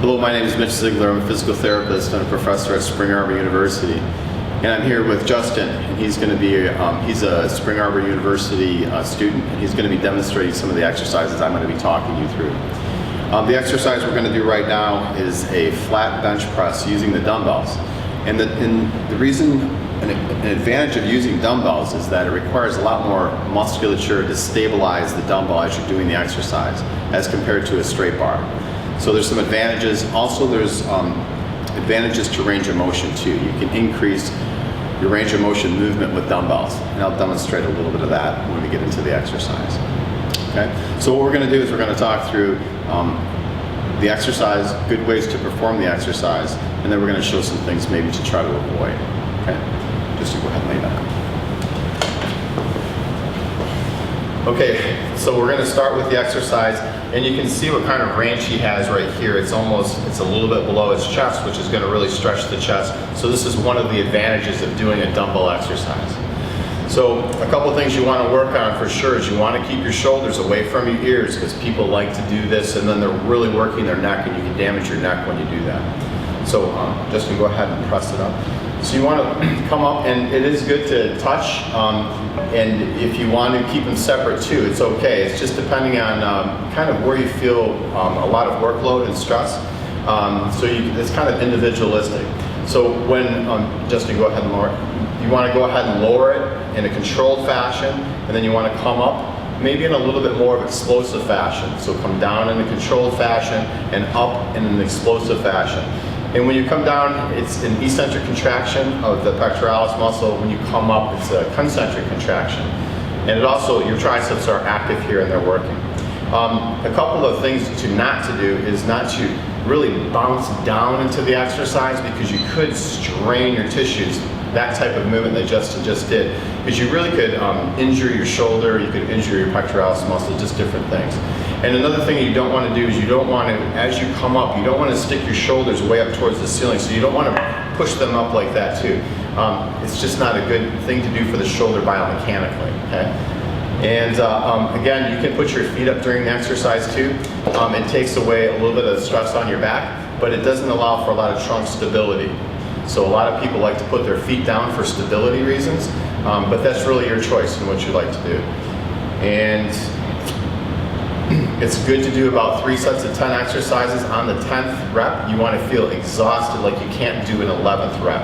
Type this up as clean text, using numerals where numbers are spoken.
Hello, my name is Mitch Ziegler. I'm a physical therapist and a professor at Spring Arbor University. And I'm here with Justin, and he's going to be, he's a Spring Arbor University student, and he's going to be demonstrating some of the exercises I'm going to be talking you through. The exercise we're going to do right now is a flat bench press using the dumbbells. And the reason, an advantage of using dumbbells is that it requires a lot more musculature to stabilize the dumbbell as you're doing the exercise as compared to a straight bar. So there's some advantages. Also there's advantages to range of motion too. You can increase your range of motion movement with dumbbells, and I'll demonstrate a little bit of that when we get into the exercise. Okay? So what we're going to do is we're going to talk through the exercise, good ways to perform the exercise, and then we're going to show some things maybe to try to avoid. Okay? Just to go ahead and lay down. Okay, so we're going to start with the exercise, and you can see what kind of range he has right here. It's a little bit below his chest, which is going to really stretch the chest. So this is one of the advantages of doing a dumbbell exercise. So a couple things you want to work on for sure is you want to keep your shoulders away from your ears, because people like to do this and then they're really working their neck, and you can damage your neck when you do that. So just go ahead and press it up. So you want to come up, and it is good to touch, and if you want to keep them separate too, it's okay. It's just depending on kind of where you feel a lot of workload and stress. It's kind of individualistic. So when, Justin, go ahead and lower it. You want to go ahead and lower it in a controlled fashion, and then you want to come up maybe in a little bit more of explosive fashion. So come down in a controlled fashion and up in an explosive fashion. And when you come down, it's an eccentric contraction of the pectoralis muscle. When you come up, it's a concentric contraction. And it also, your triceps are active here and they're working. A couple of things not to do is not to really bounce down into the exercise, because you could strain your tissues, that type of movement that Justin just did, because you really could injure your shoulder, you could injure your pectoralis muscle, just different things. And another thing you don't want to do is you don't want to, as you come up, you don't want to stick your shoulders way up towards the ceiling, so you don't want to push them up like that too. It's just not a good thing to do for the shoulder biomechanically, okay? And again, you can put your feet up during the exercise too. It takes away a little bit of stress on your back, but it doesn't allow for a lot of trunk stability. So a lot of people like to put their feet down for stability reasons, but that's really your choice and what you like to do. And it's good to do about 3 sets of 10 exercises. On the 10th rep, you want to feel exhausted, like you can't do an 11th rep.